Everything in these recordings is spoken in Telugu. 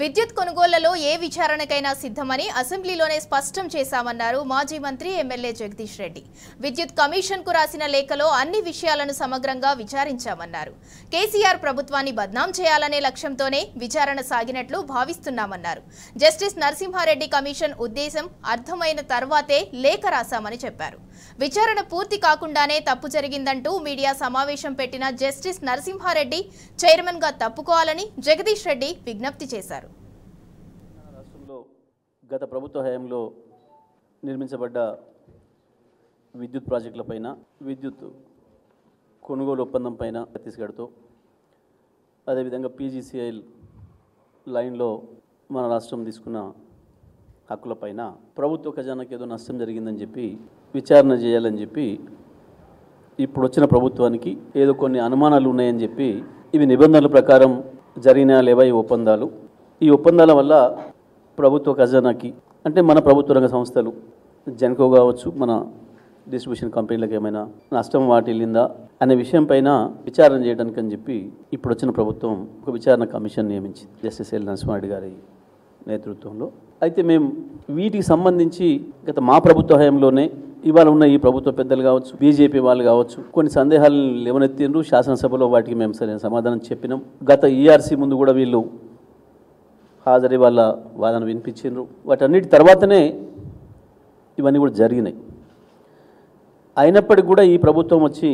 విద్యుత్ కొనుగోళ్లలో ఏ విచారణకైనా సిద్ధమని అసెంబ్లీలోనే స్పష్టం చేశామన్నారు మాజీ మంత్రి ఎమ్మెల్యే జగదీష్ రెడ్డి. విద్యుత్ కమిషన్ కు రాసిన లేఖలో అన్ని విషయాలను సమగ్రంగా విచారించామన్నారు. కేసీఆర్ ప్రభుత్వాన్ని బద్నాం చేయాలనే లక్ష్యంతోనే విచారణ సాగినట్లు భావిస్తున్నామన్నారు. జస్టిస్ నరసింహారెడ్డి కమిషన్ ఉద్దేశం అర్థమైన తర్వాతే లేఖ రాశామని చెప్పారు. విచారణ పూర్తి కాకుండానే తప్పు జరిగిందంటూ మీడియా సమావేశం పెట్టిన జస్టిస్ నరసింహారెడ్డి చైర్మన్ గా తప్పుకోవాలని జగదీష్ రెడ్డి విజ్ఞప్తి చేశారు. రాష్ట్రంలో గత ప్రభుత్వ హయాంలో నిర్మించబడ్డ విద్యుత్ ప్రాజెక్టులపైన, విద్యుత్ కొనుగోలు ఒప్పందం పైన ఛత్తీస్గఢ్తో, అదేవిధంగా పీజీసీఐల్ లైన్లో మన రాష్ట్రం తీసుకున్న హక్కులపైన ప్రభుత్వ ఖజానాకి ఏదో నష్టం జరిగిందని చెప్పి విచారణ చేయాలని చెప్పి ఇప్పుడు వచ్చిన ప్రభుత్వానికి ఏదో కొన్ని అనుమానాలు ఉన్నాయని చెప్పి, ఇవి నిబంధనల ప్రకారం జరిగిన లేవా ఈ ఒప్పందాలు, ఈ ఒప్పందాల వల్ల ప్రభుత్వ ఖజానాకి అంటే మన ప్రభుత్వ రంగ సంస్థలు జెన్కో కావచ్చు, మన డిస్ట్రిబ్యూషన్ కంపెనీలకు ఏమైనా నష్టం వాటిల్లిందా అనే విషయం పైన విచారణ చేయడానికి అని చెప్పి ఇప్పుడు వచ్చిన ప్రభుత్వం ఒక విచారణ కమిషన్ నియమించింది జస్టిస్ ఎల్ నరసింహారెడ్డి గారి నేతృత్వంలో. అయితే మేము వీటికి సంబంధించి గత మా ప్రభుత్వ హయాంలోనే ఇవాళ ఉన్న ఈ ప్రభుత్వ పెద్దలు కావచ్చు, బీజేపీ వాళ్ళు కావచ్చు, కొన్ని సందేహాలు లేవనెత్తిండ్రు. శాసనసభలో వాటికి మేము సరైన సమాధానం చెప్పినాం. గత ఈఆర్సీ ముందు కూడా వీళ్ళు హాజరై వాళ్ళ వాదన వినిపించిండ్రు. వాటన్నిటి తర్వాతనే ఇవన్నీ కూడా జరిగినాయి. అయినప్పటికీ కూడా ఈ ప్రభుత్వం వచ్చి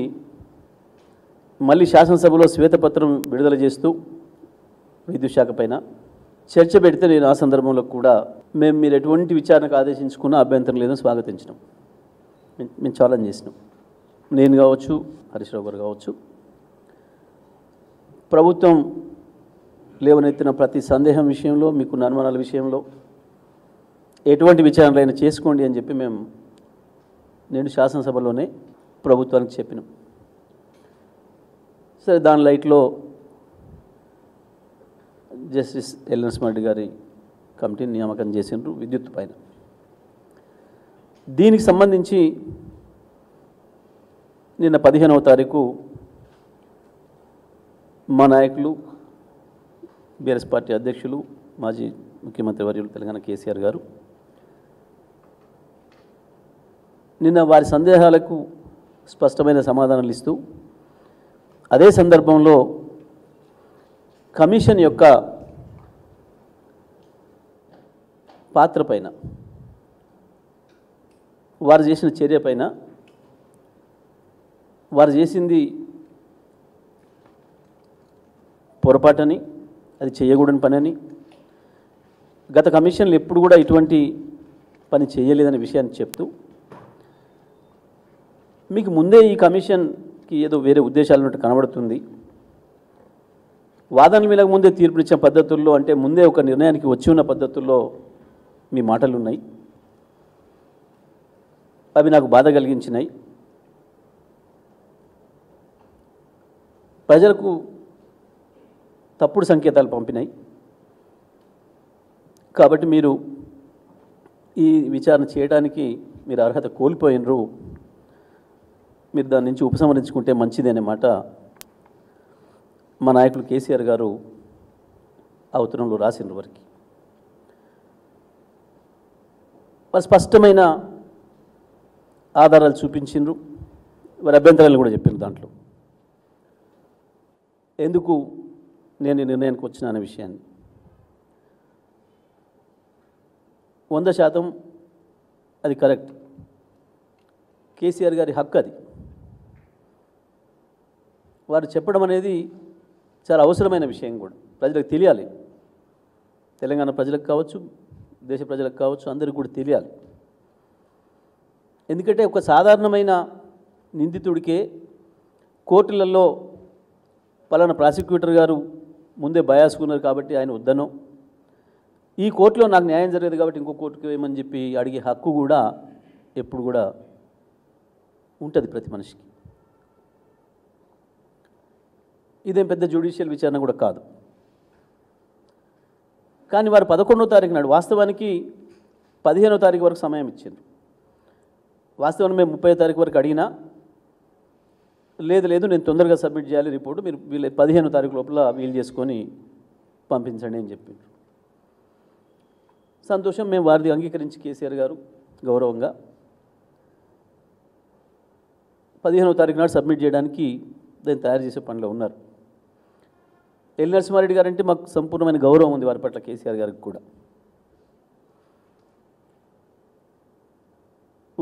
మళ్ళీ శాసనసభలో శ్వేతపత్రం విడుదల చేస్తూ విద్యుత్ శాఖ పైన చర్చ పెడితే నేను ఆ సందర్భంలో కూడా మీరు ఎటువంటి విచారణకు ఆదేశించుకున్నా అభ్యంతరం లేదని స్వాగతించినాం. మేము ఛాలెంజ్ చేసినాం. నేను కావచ్చు, హరీష్ రావు గారు కావచ్చు, ప్రభుత్వం లేవనెత్తిన ప్రతి సందేహం విషయంలో, మీకు అనుమానాల విషయంలో ఎటువంటి విచారణలైనా చేసుకోండి అని చెప్పి నేను శాసనసభలోనే ప్రభుత్వానికి చెప్పినాం. సరే, దాని లైట్లో జస్టిస్ ఎల్ నరసింహారెడ్డి గారి కమిటీని నియామకం చేసిండ్రు విద్యుత్ పైన. దీనికి సంబంధించి నిన్న 15వ తారీఖు మా నాయకులు, బీఆర్ఎస్ పార్టీ అధ్యక్షులు, మాజీ ముఖ్యమంత్రి వర్యులు తెలంగాణ కేసీఆర్ గారు నిన్న వారి సందేహాలకు స్పష్టమైన సమాధానాలు ఇస్తూ, అదే సందర్భంలో కమిషన్ యొక్క పాత్ర పైన, వారు చేసిన చర్య పైన, వారు చేసింది పొరపాటని, అది చేయకూడని పని అని, గత కమిషన్లు ఎప్పుడు కూడా ఇటువంటి పని చేయలేదనే విషయాన్ని చెప్తూ, మీకు ముందే ఈ కమిషన్కి ఏదో వేరే ఉద్దేశాలు ఉన్నట్టు కనబడుతుంది, వాదనల మీద ముందే తీర్పునిచ్చే పద్ధతుల్లో, అంటే ముందే ఒక నిర్ణయానికి వచ్చి ఉన్న పద్ధతుల్లో మీ మాటలు ఉన్నాయి, అవి నాకు బాధ కలిగించినాయి, ప్రజలకు తప్పుడు సంకేతాలు పంపినాయి. కాబట్టి మీరు ఈ విచారణ చేయడానికి మీరు అర్హత కోల్పోయినరు, మీరు దాని నుంచి ఉపసంహరించుకుంటే మంచిది అనే మాట మా నాయకులు కేసీఆర్ గారు ఆ ఉత్తరంలో రాసిండ్రు. వారు స్పష్టమైన ఆధారాలు చూపించిండ్రు, వారి అభ్యంతరాలు కూడా చెప్పిండ్రు. దాంట్లో ఎందుకు నేను ఈ నిర్ణయానికి వచ్చిన అనే విషయాన్ని 100% అది కరెక్ట్. కేసీఆర్ గారి హక్కు అది. వారు చెప్పడం అనేది చాలా అవసరమైన విషయం కూడా, ప్రజలకు తెలియాలి. తెలంగాణ ప్రజలకు కావచ్చు, దేశ ప్రజలకు కావచ్చు, అందరికీ కూడా తెలియాలి. ఎందుకంటే ఒక సాధారణమైన నిందితుడికే కోర్టులలో పలానా ప్రాసిక్యూటర్ గారు ముందే బయాసుకున్నారు కాబట్టి ఆయన వద్దనో, ఈ కోర్టులో నాకు న్యాయం జరగదు కాబట్టి ఇంకో కోర్టుకు వేయమని చెప్పి అడిగే హక్కు కూడా ఎప్పుడు కూడా ఉంటుంది ప్రతి మనిషికి. ఇదేం పెద్ద జ్యుడిషియల్ విచారణ కూడా కాదు. కానీ వారు 11వ తారీఖు నాడు, వాస్తవానికి 15వ తారీఖు వరకు సమయం ఇచ్చారు. వాస్తవానికి మేము 30వ తారీఖు వరకు అడిగినా, లేదు నేను తొందరగా సబ్మిట్ చేయాలి రిపోర్టు, మీరు 15వ తారీఖు లోపల వీలు చేసుకొని పంపించండి అని చెప్పి. సంతోషం, మేము వారిది అంగీకరించి కేసీఆర్ గారు గౌరవంగా 15వ తారీఖు నాడు సబ్మిట్ చేయడానికి దాన్ని తయారు చేసే పనిలో ఉన్నారు. ఎల్ నరసింహారెడ్డి గారు అంటే మాకు సంపూర్ణమైన గౌరవం ఉంది వారి పట్ల, కేసీఆర్ గారికి కూడా.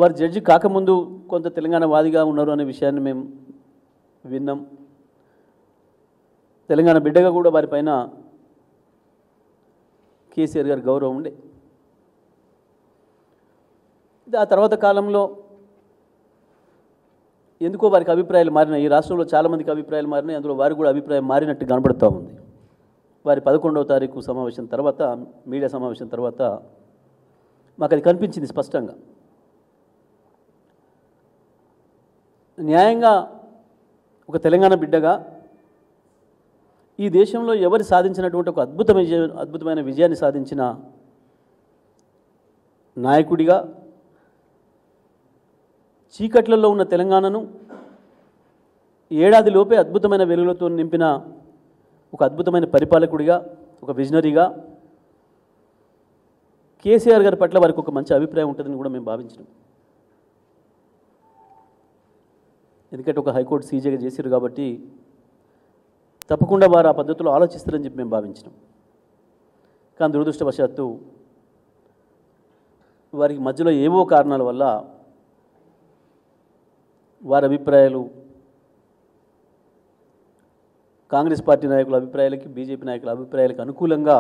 వారు జడ్జి కాకముందు కొంత తెలంగాణ వాదిగా ఉన్నారు అనే విషయాన్ని మేము విన్నాం. తెలంగాణ బిడ్డగా కూడా వారిపైన కేసీఆర్ గారి గౌరవం ఉండే. ఆ తర్వాత కాలంలో ఎందుకో వారికి అభిప్రాయాలు మారినాయి. ఈ రాష్ట్రంలో చాలామందికి అభిప్రాయాలు మారినాయి, అందులో వారికి కూడా అభిప్రాయం మారినట్టు కనబడుతూ ఉంది. వారి 11వ తారీఖు సమావేశం తర్వాత, మీడియా సమావేశం తర్వాత మాకు అది కనిపించింది స్పష్టంగా. న్యాయంగా ఒక తెలంగాణ బిడ్డగా ఈ దేశంలో ఎవరు సాధించినటువంటి ఒక అద్భుతమైన విజయాన్ని సాధించిన నాయకుడిగా, చీకట్లలో ఉన్న తెలంగాణను ఏడాదిలోపే అద్భుతమైన వెలుగులతో నింపిన ఒక అద్భుతమైన పరిపాలకుడిగా, ఒక విజనరీగా కేసీఆర్ గారి పట్ల వారికి ఒక మంచి అభిప్రాయం ఉంటుందని కూడా మేము భావించినాం. ఎందుకంటే ఒక హైకోర్టు సీజేగా చేశారు కాబట్టి తప్పకుండా వారు ఆ పద్ధతిలో ఆలోచిస్తారని చెప్పి మేము భావించినాం. కానీ దురదృష్టవశాత్తు వారికి మధ్యలో ఏవో కారణాల వల్ల వారి అభిప్రాయాలు కాంగ్రెస్ పార్టీ నాయకుల అభిప్రాయాలకి, బీజేపీ నాయకుల అభిప్రాయాలకు అనుకూలంగా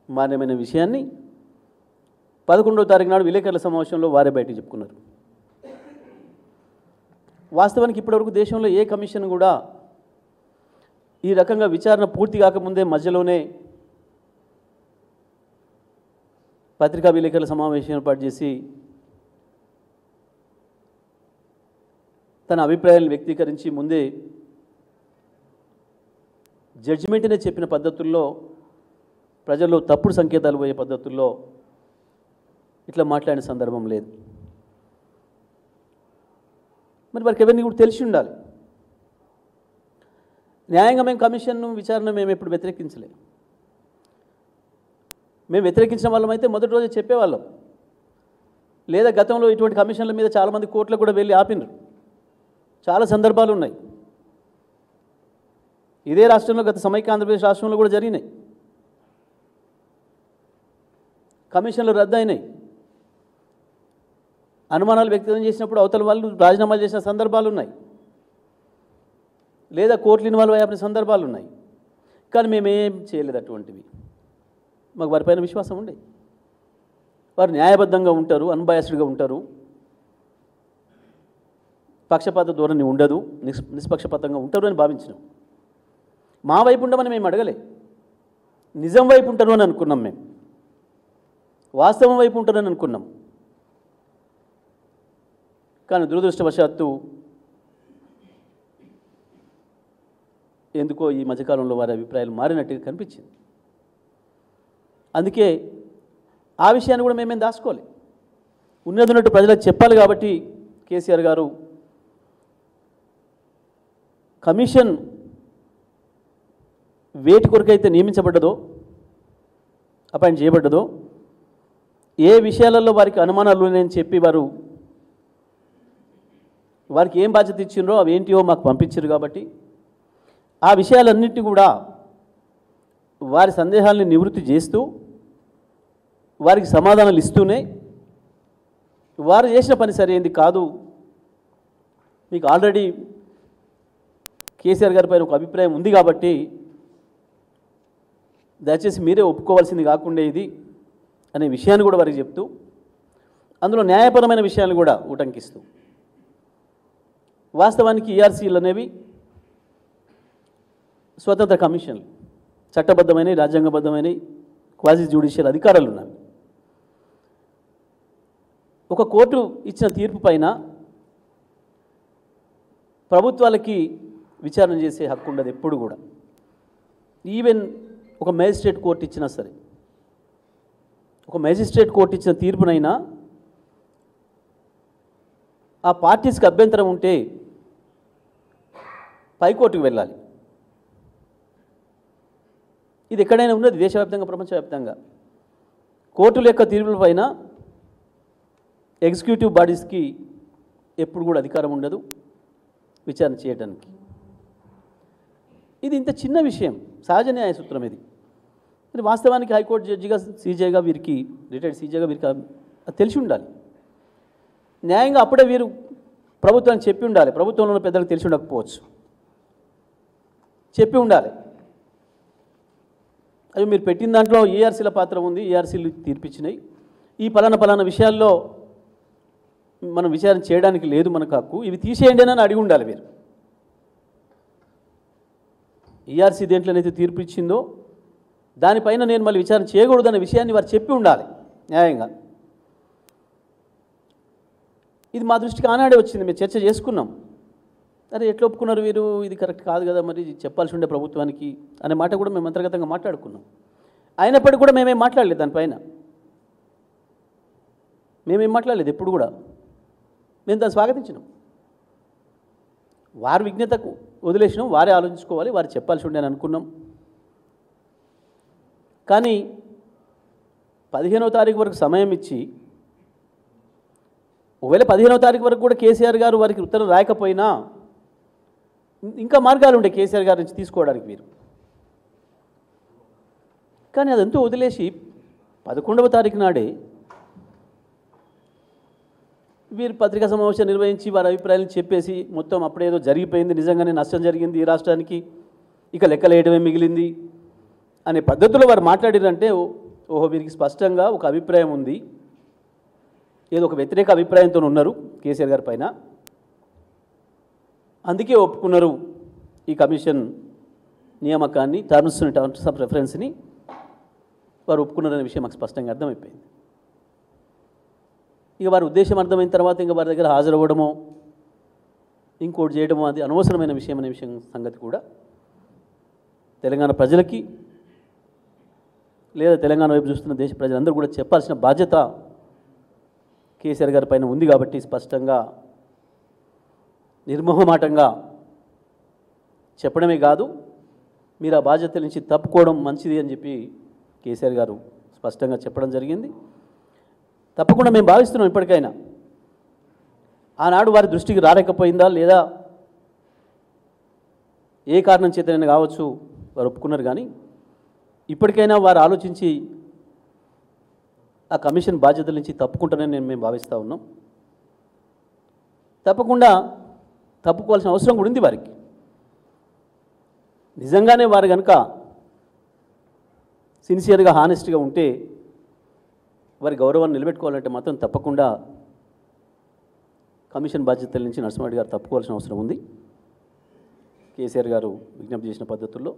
మాన్యమైన విషయాన్ని 11వ తారీఖు నాడు విలేకరుల సమావేశంలో వారే బయటకు చెప్పుకున్నారు. వాస్తవానికి ఇప్పటివరకు దేశంలో ఏ కమిషన్ కూడా ఈ రకంగా విచారణ పూర్తి కాకముందే మధ్యలోనే పత్రికా విలేకరుల సమావేశం ఏర్పాటు చేసి తన అభిప్రాయాలను వ్యక్తీకరించి ముందే జడ్జిమెంట్నే చెప్పిన పద్ధతుల్లో, ప్రజల్లో తప్పుడు సంకేతాలు పోయే పద్ధతుల్లో ఇట్లా మాట్లాడిన సందర్భం లేదు. మరి వారికి ఎవరిని కూడా తెలిసి ఉండాలి. న్యాయంగా మేము కమిషన్ను విచారణ మేము ఎప్పుడు వ్యతిరేకించలేదు. మేము వ్యతిరేకించిన వాళ్ళం అయితే మొదటి రోజే చెప్పేవాళ్ళం. లేదా గతంలో ఇటువంటి కమిషన్ల మీద చాలామంది కోర్టులకు కూడా వెళ్ళి ఆపినారు. చాలా సందర్భాలు ఉన్నాయి. ఇదే రాష్ట్రంలో, గత సమైక్య ఆంధ్రప్రదేశ్ రాష్ట్రంలో కూడా జరిగినాయి. కమిషన్లు రద్దు అయినాయి. అనుమానాలు వ్యక్తం చేసినప్పుడు అవతల వాళ్ళు రాజీనామాలు చేసిన సందర్భాలు ఉన్నాయి, లేదా కోర్టులు ఇన్వాల్వ్ అయ్యే సందర్భాలు ఉన్నాయి. కానీ మేమేం చేయలేదు అటువంటివి. మాకు వారిపైన విశ్వాసం ఉండే. వారు న్యాయబద్ధంగా ఉంటారు, అన్బయాస్డ్గా ఉంటారు, పక్షపాత ధోరణి ఉండదు, నిష్పక్షపాతంగా ఉంటారు అని భావించినాం. మా వైపు ఉండమని మేము అడగలే, నిజం వైపు ఉంటారు అని అనుకున్నాం. మేము వాస్తవం వైపు ఉంటారని అనుకున్నాం. కానీ దురదృష్టవశాత్తు ఎందుకో ఈ మధ్యకాలంలో వారి అభిప్రాయాలు మారినట్టుగా కనిపించింది. అందుకే ఆ విషయాన్ని కూడా మేమేం దాచుకోవాలి, ఉన్నట్టు ప్రజలకు చెప్పాలి. కాబట్టి కేసీఆర్ గారు కమిషన్ వేటి కొరకైతే నియమించబడ్డదో, అపాయింట్ చేయబడ్డదో, ఏ విషయాలలో వారికి అనుమానాలు ఉన్నాయని చెప్పి వారికి ఏం బాధ్యత ఇచ్చిండ్రో అవి ఏంటియో మాకు పంపించారు. కాబట్టి ఆ విషయాలన్నింటినీ కూడా వారి సందేహాలని నివృత్తి చేస్తూ, వారికి సమాధానాలు ఇస్తూనే, వారు చేసిన పని సరైంది కాదు, మీకు ఆల్రెడీ కేసీఆర్ గారి పైన ఒక అభిప్రాయం ఉంది కాబట్టి దయచేసి మీరే ఒప్పుకోవాల్సింది కాకుండా ఇది అనే విషయాన్ని కూడా వారికి చెప్తూ, అందులో న్యాయపరమైన విషయాన్ని కూడా ఉటంకిస్తూ, వాస్తవానికి ఈఆర్సీలు అనేవి స్వతంత్ర కమిషన్లు, చట్టబద్ధమైన, రాజ్యాంగబద్ధమైన క్వాజీ జ్యుడిషియల్ అధికారాలు ఉన్నాయి. ఒక కోర్టు ఇచ్చిన తీర్పు పైన ప్రభుత్వాలకి విచారణ చేసే హక్కు ఉండదు ఎప్పుడు కూడా. ఈవెన్ ఒక మేజిస్ట్రేట్ కోర్టు ఇచ్చినా సరే, ఒక మేజిస్ట్రేట్ కోర్టు ఇచ్చిన తీర్పునైనా ఆ పార్టీస్కి అభ్యంతరం ఉంటే పైకోర్టుకు వెళ్ళాలి. ఇది ఎక్కడైనా ఉన్నది, దేశవ్యాప్తంగా, ప్రపంచవ్యాప్తంగా. కోర్టుల యొక్క తీర్పులపైన ఎగ్జిక్యూటివ్ బాడీస్కి ఎప్పుడు కూడా అధికారం ఉండదు విచారణ చేయడానికి. ఇది ఇంత చిన్న విషయం, సహజ న్యాయ సూత్రం ఇది. మరి వాస్తవానికి హైకోర్టు జడ్జిగా సీజేగా వీరికి, రిటైర్డ్ సీజేగా వీరికి అది తెలిసి ఉండాలి. న్యాయంగా అప్పుడే వీరు ప్రభుత్వానికి చెప్పి ఉండాలి. ప్రభుత్వంలో ఉన్న పెద్దలకు తెలిసి ఉండకపోవచ్చు, చెప్పి ఉండాలి. అవి మీరు పెట్టిన దాంట్లో ఏఆర్సీల పాత్ర ఉంది, ఏఆర్సీలు తీర్పిచ్చినాయి, ఈ పలానా విషయాల్లో మనం విచారణ చేయడానికి లేదు మనకు హక్కు, ఇవి తీసేయండి అని అడిగి ఉండాలి మీరు. ఈఆర్సీ దేంట్లోనైతే తీర్పు ఇచ్చిందో దానిపైన నేను మళ్ళీ విచారణ చేయకూడదనే విషయాన్ని వారు చెప్పి ఉండాలి న్యాయంగా. ఇది మా దృష్టికి ఆనాడే వచ్చింది, మేము చర్చ చేసుకున్నాం. అరే ఎట్లా ఒప్పుకున్నారు వీరు, ఇది కరెక్ట్ కాదు కదా, మరి చెప్పాల్సి ఉండే ప్రభుత్వానికి అనే మాట కూడా మేము అంతర్గతంగా మాట్లాడుకున్నాం. అయినప్పటికీ కూడా మేమేం మాట్లాడలేదు, దానిపైన మేమేం మాట్లాడలేదు ఎప్పుడు కూడా. మేము దాన్ని స్వాగతించినాం. వారి విజ్ఞతకు వదిలేసినాం, వారే ఆలోచించుకోవాలి, వారు చెప్పాల్సి ఉండే అని అనుకున్నాం. కానీ 15వ తారీఖు వరకు సమయం ఇచ్చి, ఒకవేళ 15వ తారీఖు వరకు కూడా కేసీఆర్ గారు వారికి ఉత్తరం రాయకపోయినా ఇంకా మార్గాలు ఉండే కేసీఆర్ గారి నుంచి తీసుకోవడానికి వీరు. కానీ అదంతా వదిలేసి 11వ తారీఖు నాడే వీరు పత్రికా సమావేశం నిర్వహించి వారి అభిప్రాయాలను చెప్పేసి మొత్తం అప్పుడేదో జరిగిపోయింది, నిజంగానే నష్టం జరిగింది ఈ రాష్ట్రానికి, ఇక లెక్కలేయడమే మిగిలింది అనే పద్ధతిలో వారు మాట్లాడారంటే ఓహో వీరికి స్పష్టంగా ఒక అభిప్రాయం ఉంది, ఏదో ఒక వ్యతిరేక అభిప్రాయంతో ఉన్నారు కేసీఆర్ గారి పైన, అందుకే ఒప్పుకున్నారు ఈ కమిషన్ నియామకాన్ని, టర్మ్స్ ఆఫ్ రెఫరెన్స్ని వారు ఒప్పుకున్నారనే విషయం మాకు స్పష్టంగా అర్థమైపోయింది. ఇక వారి ఉద్దేశం అర్థమైన తర్వాత ఇంకా వారి దగ్గర హాజరవ్వడమో ఇంకోటి చేయడమో అది అనవసరమైన విషయం అనే విషయం సంగతి కూడా తెలంగాణ ప్రజలకి లేదా తెలంగాణ వైపు చూస్తున్న దేశ ప్రజలందరూ కూడా చెప్పాల్సిన బాధ్యత కేసీఆర్ గారి పైన ఉంది. కాబట్టి స్పష్టంగా నిర్మోహమాటంగా చెప్పడమే కాదు, మీరు ఆ బాధ్యతల నుంచి తప్పుకోవడం మంచిది అని చెప్పి కేసీఆర్ గారు స్పష్టంగా చెప్పడం జరిగింది. తప్పకుండా మేము భావిస్తున్నాం ఇప్పటికైనా ఆనాడు వారి దృష్టికి రాలేకపోయిందా లేదా ఏ కారణం చేతనైనా కావచ్చు వారు ఒప్పుకున్నారు. కానీ ఇప్పటికైనా వారు ఆలోచించి ఆ కమిషన్ బాధ్యతల నుంచి తప్పుకుంటారని మేము భావిస్తూ ఉన్నాం. తప్పకుండా తప్పుకోవాల్సిన అవసరం కూడా ఉంది వారికి. నిజంగానే వారు కనుక సిన్సియర్గా హానెస్ట్గా ఉంటే వారి గౌరవాన్ని నిలబెట్టుకోవాలంటే మాత్రం తప్పకుండా కమిషన్ బాధ్యతల నుంచి నరసింహారెడ్డి గారు తప్పుకోవాల్సిన అవసరం ఉంది కేసీఆర్ గారు విజ్ఞప్తి చేసిన పద్ధతుల్లో.